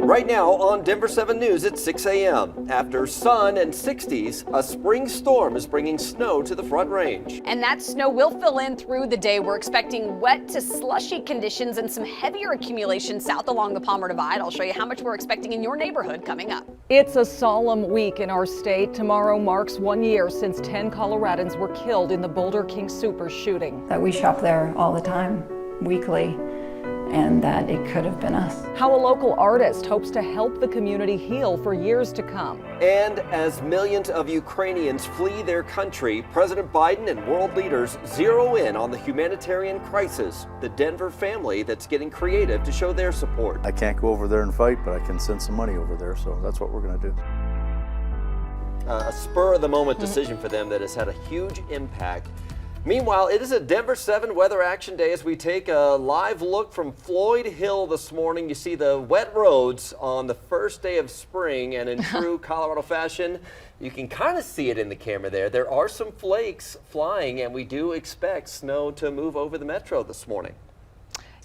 Right now on Denver 7 News at 6 a.m. After sun and 60s, a spring storm is bringing snow to the Front Range. And that snow will fill in through the day. We're expecting wet to slushy conditions and some heavier accumulation south along the Palmer Divide. I'll show you how much we're expecting in your neighborhood coming up. It's a solemn week in our state. Tomorrow marks 1 year since 10 Coloradans were killed in the Boulder King Super shooting. That we shop there all the time, weekly, and that it could have been us. How a local artist hopes to help the community heal for years to come. And as millions of Ukrainians flee their country, President Biden and world leaders zero in on the humanitarian crisis. The Denver family that's getting creative to show their support. I can't go over there and fight, but I can send some money over there, so that's what we're going to do. A spur-of-the-moment decision for them that has had a huge impact. Meanwhile, it is a Denver 7 Weather Action Day as we take a live look from Floyd Hill this morning. You see the wet roads on the first day of spring, and in true Colorado fashion, you can kind of see it in the camera there. There are some flakes flying, and we do expect snow to move over the metro this morning.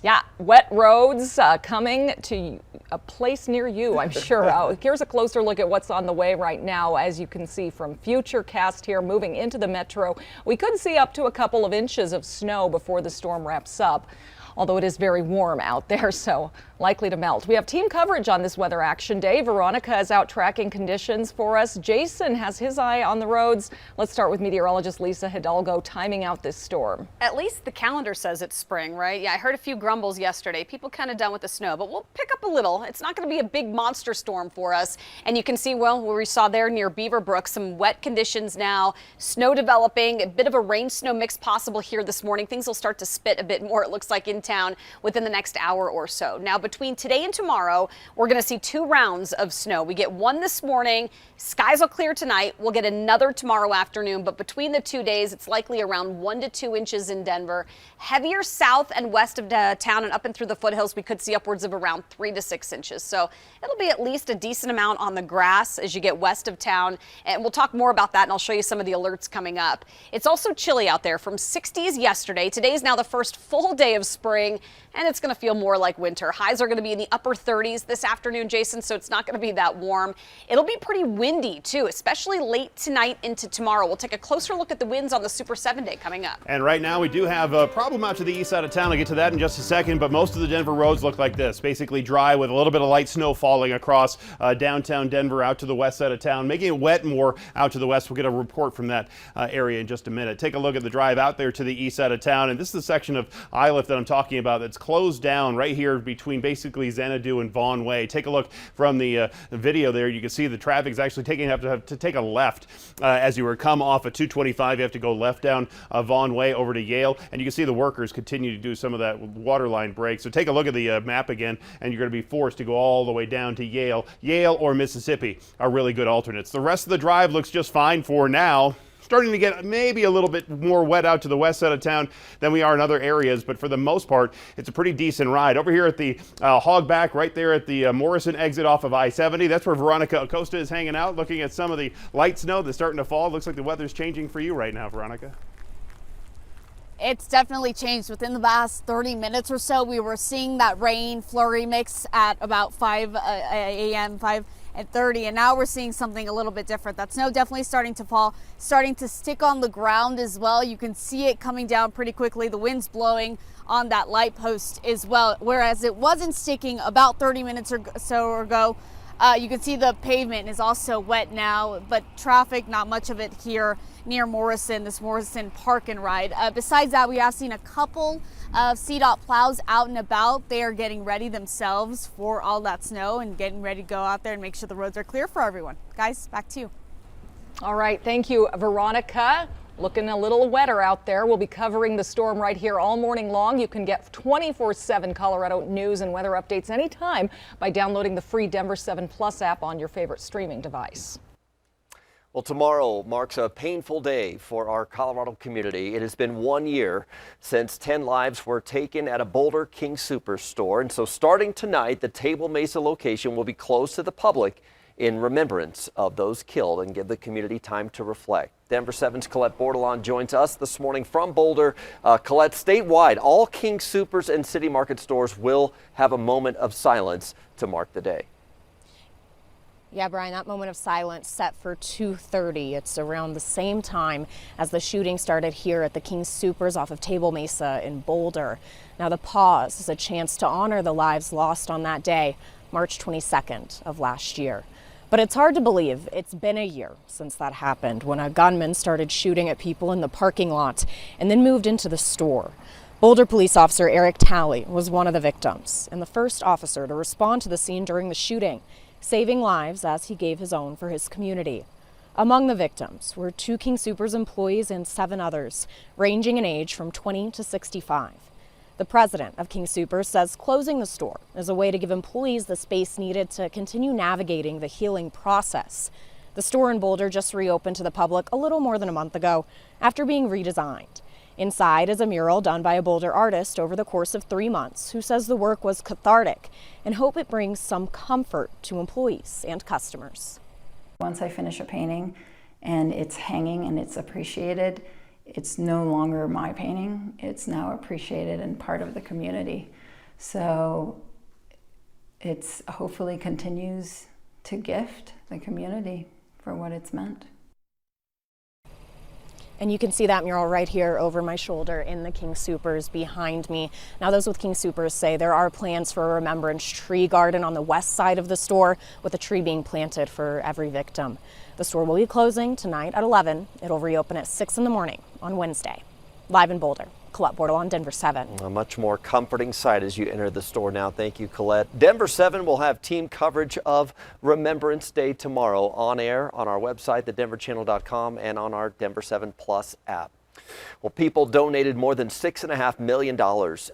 Yeah, wet roads coming to a place near you, I'm sure. Here's a closer look at what's on the way right now. As you can see from Futurecast here, moving into the metro, we could see up to a couple of inches of snow before the storm wraps up. Although it is very warm out there, so likely to melt. We have team coverage on this Weather Action Day. Veronica is out tracking conditions for us. Jason has his eye on the roads. Let's start with meteorologist Lisa Hidalgo timing out this storm. At least the calendar says it's spring, right? Yeah, I heard a few grumbles yesterday. People kind of done with the snow, but we'll pick up a little. It's not going to be a big monster storm for us. And you can see, well, where we saw there near Beaver Brook, some wet conditions now, snow developing, a bit of a rain-snow mix possible here this morning. Things will start to spit a bit more, it looks like, in town within the next hour or so. Now, between today and tomorrow, we're going to see 2 rounds of snow. We get one this morning. Skies will clear tonight. We'll get another tomorrow afternoon. But between the 2 days, it's likely around 1 to 2 inches in Denver. Heavier south and west of town and up and through the foothills, we could see upwards of around 3 to 6 inches. So it'll be at least a decent amount on the grass as you get west of town. And we'll talk more about that, and I'll show you some of the alerts coming up. It's also chilly out there from 60s yesterday. Today's now the first full day of spring, and it's going to feel more like winter. Highs are going to be in the upper 30s this afternoon, Jason, so it's not going to be that warm. It'll be pretty windy, too, especially late tonight into tomorrow. We'll take a closer look at the winds on the Super 7 Day coming up. And right now we do have a problem out to the east side of town. I'll get to that in just a second, but most of the Denver roads look like this, basically dry with a little bit of light snow falling across downtown Denver out to the west side of town, making it wet more out to the west. We'll get a report from that area in just a minute. Take a look at the drive out there to the east side of town, and this is the section of Iliff that I'm talking about that's closed down right here between basically Xanadu and Vaughn Way. Take a look from the video there. You can see the traffic is actually have to take a left as you come off of 225. You have to go left down Vaughn Way over to Yale, and you can see the workers continue to do some of that water line break. So take a look at the map again, and you're going to be forced to go all the way down to Yale. Yale or Mississippi are really good alternates. The rest of the drive looks just fine for now. Starting to get maybe a little bit more wet out to the west side of town than we are in other areas, but for the most part, it's a pretty decent ride. Over here at the Hogback, right there at the Morrison exit off of I-70, that's where Veronica Acosta is hanging out, looking at some of the light snow that's starting to fall. Looks like the weather's changing for you right now, Veronica. It's definitely changed. Within the last 30 minutes or so, we were seeing that rain flurry mix at about 5 a.m., 5:30, and now we're seeing something a little bit different. That snow definitely starting to fall, starting to stick on the ground as well. You can see it coming down pretty quickly. The wind's blowing on that light post as well, whereas it wasn't sticking about 30 minutes or so ago. You can see the pavement is also wet now, but traffic, not much of it here near Morrison, this Morrison Park and Ride. Besides that, we have seen a couple of CDOT plows out and about. They are getting ready themselves for all that snow and getting ready to go out there and make sure the roads are clear for everyone. Guys, back to you. All right, thank you, Veronica. Looking a little wetter out there. We'll be covering the storm right here all morning long. You can get 24/7 Colorado news and weather updates anytime by downloading the free Denver 7 Plus app on your favorite streaming device. Well, tomorrow marks a painful day for our Colorado community. It has been 1 year since 10 lives were taken at a Boulder King Superstore. And so starting tonight, the Table Mesa location will be closed to the public in remembrance of those killed and give the community time to reflect. Denver 7's Colette Bordelon joins us this morning from Boulder. Colette, statewide, all King Soopers and City Market stores will have a moment of silence to mark the day. Yeah, Brian, that moment of silence set for 2:30. It's around the same time as the shooting started here at the King Soopers off of Table Mesa in Boulder. Now, the pause is a chance to honor the lives lost on that day, March 22nd of last year. But it's hard to believe it's been a year since that happened, when a gunman started shooting at people in the parking lot and then moved into the store. Boulder police officer Eric Talley was one of the victims and the first officer to respond to the scene during the shooting, saving lives as he gave his own for his community. Among the victims were 2 King Soopers employees and 7 others, ranging in age from 20 to 65. The president of King Soopers says closing the store is a way to give employees the space needed to continue navigating the healing process. The store in Boulder just reopened to the public a little more than a month ago after being redesigned. Inside is a mural done by a Boulder artist over the course of 3 months who says the work was cathartic and hope it brings some comfort to employees and customers. Once I finish a painting and it's hanging and it's appreciated, it's no longer my painting. It's now appreciated and part of the community. So it's hopefully continues to gift the community for what it's meant. And you can see that mural right here over my shoulder in the King Soopers behind me. Now, those with King Soopers say there are plans for a remembrance tree garden on the west side of the store, with a tree being planted for every victim. The store will be closing tonight at 11. It'll reopen at 6 in the morning on Wednesday. Live in Boulder, Colette Bordelon, Denver 7. A much more comforting sight as you enter the store now. Thank you, Colette. Denver 7 will have team coverage of Remembrance Day tomorrow on air on our website, thedenverchannel.com, and on our Denver 7 Plus app. Well, people donated more than $6.5 million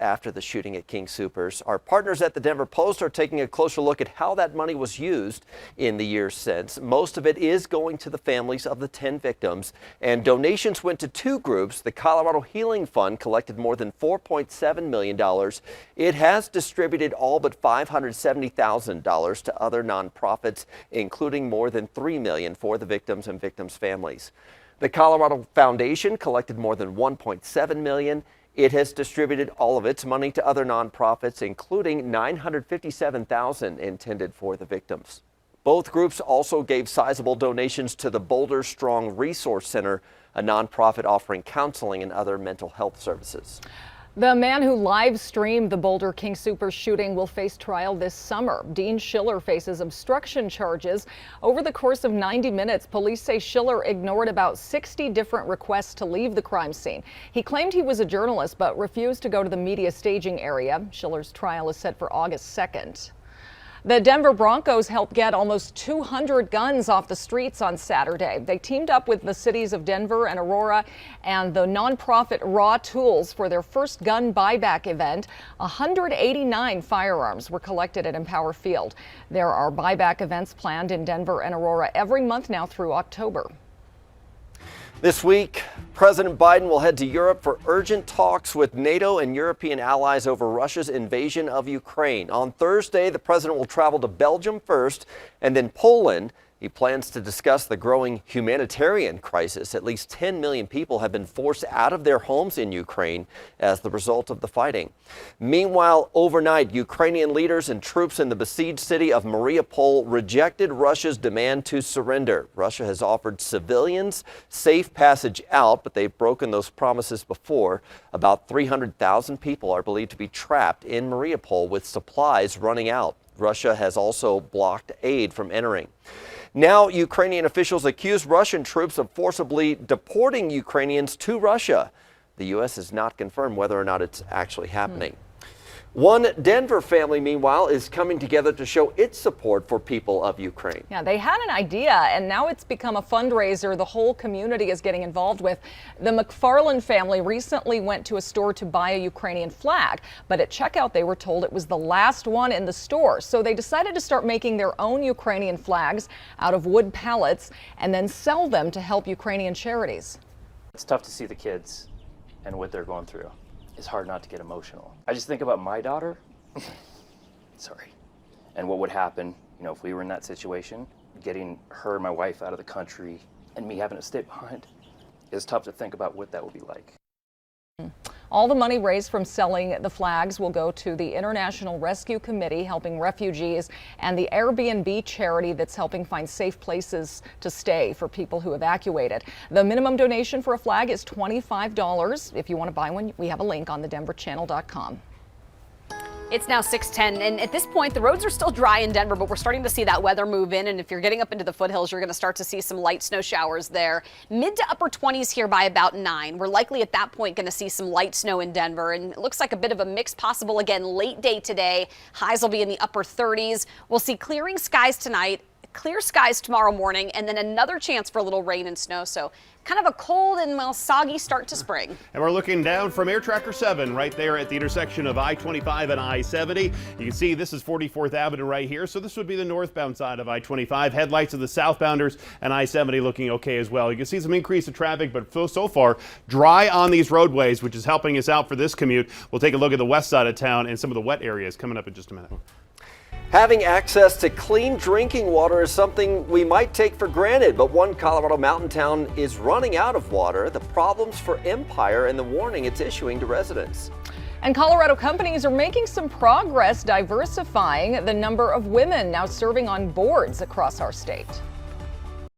after the shooting at King Soopers. Our partners at the Denver Post are taking a closer look at how that money was used in the years since. Most of it is going to the families of the 10 victims, and donations went to 2 groups. The Colorado Healing Fund collected more than $4.7 million. It has distributed all but $570,000 to other nonprofits, including more than $3 million for the victims and victims' families. The Colorado Foundation collected more than $1.7 million. It has distributed all of its money to other nonprofits, including $957,000 intended for the victims. Both groups also gave sizable donations to the Boulder Strong Resource Center, a nonprofit offering counseling and other mental health services. The man who live streamed the Boulder King Soopers shooting will face trial this summer. Dean Schiller faces obstruction charges. Over the course of 90 minutes, police say Schiller ignored about 60 different requests to leave the crime scene. He claimed he was a journalist but refused to go to the media staging area. Schiller's trial is set for August 2nd. The Denver Broncos helped get almost 200 guns off the streets on Saturday. They teamed up with the cities of Denver and Aurora and the nonprofit Raw Tools for their first gun buyback event. 189 firearms were collected at Empower Field. There are buyback events planned in Denver and Aurora every month now through October. This week, President Biden will head to Europe for urgent talks with NATO and European allies over Russia's invasion of Ukraine. On Thursday, the president will travel to Belgium first and then Poland. He plans to discuss the growing humanitarian crisis. At least 10 million people have been forced out of their homes in Ukraine as the result of the fighting. Meanwhile, overnight, Ukrainian leaders and troops in the besieged city of Mariupol rejected Russia's demand to surrender. Russia has offered civilians safe passage out, but they've broken those promises before. About 300,000 people are believed to be trapped in Mariupol with supplies running out. Russia has also blocked aid from entering. Now, Ukrainian officials accuse Russian troops of forcibly deporting Ukrainians to Russia. The U.S. has not confirmed whether or not it's actually happening. One Denver family, meanwhile, is coming together to show its support for people of Ukraine. Yeah, they had an idea, and now it's become a fundraiser the whole community is getting involved with. The McFarland family recently went to a store to buy a Ukrainian flag, but at checkout they were told it was the last one in the store. So they decided to start making their own Ukrainian flags out of wood pallets and then sell them to help Ukrainian charities. It's tough to see the kids and what they're going through. It's hard not to get emotional. I just think about my daughter, sorry, and what would happen, if we were in that situation. getting her and my wife out of the country and me having to stay behind. It's tough to think about what that would be like. All the money raised from selling the flags will go to the International Rescue Committee helping refugees and the Airbnb charity that's helping find safe places to stay for people who evacuated. The minimum donation for a flag is $25. If you want to buy one, we have a link on thedenverchannel.com. It's now 6:10, and at this point, the roads are still dry in Denver, but we're starting to see that weather move in, and if you're getting up into the foothills, you're going to start to see some light snow showers there. Mid to upper 20s here by about 9. We're likely at that point going to see some light snow in Denver, and it looks like a bit of a mix possible again late day today. Highs will be in the upper 30s. We'll see clearing skies tonight, clear skies tomorrow morning, and then another chance for a little rain and snow. So kind of a cold and soggy start to spring. And we're looking down from Air Tracker 7 right there at the intersection of I-25 and I-70. You can see this is 44th Avenue right here, so this would be the northbound side of I-25. Headlights of the southbounders and I-70 looking okay as well. You can see some increase in traffic, but so far dry on these roadways, which is helping us out for this commute. We'll take a look at the west side of town and some of the wet areas coming up in just a minute. Having access to clean drinking water is something we might take for granted, but one Colorado mountain town is running out of water. The problems for Empire and the warning it's issuing to residents. And Colorado companies are making some progress diversifying the number of women now serving on boards across our state.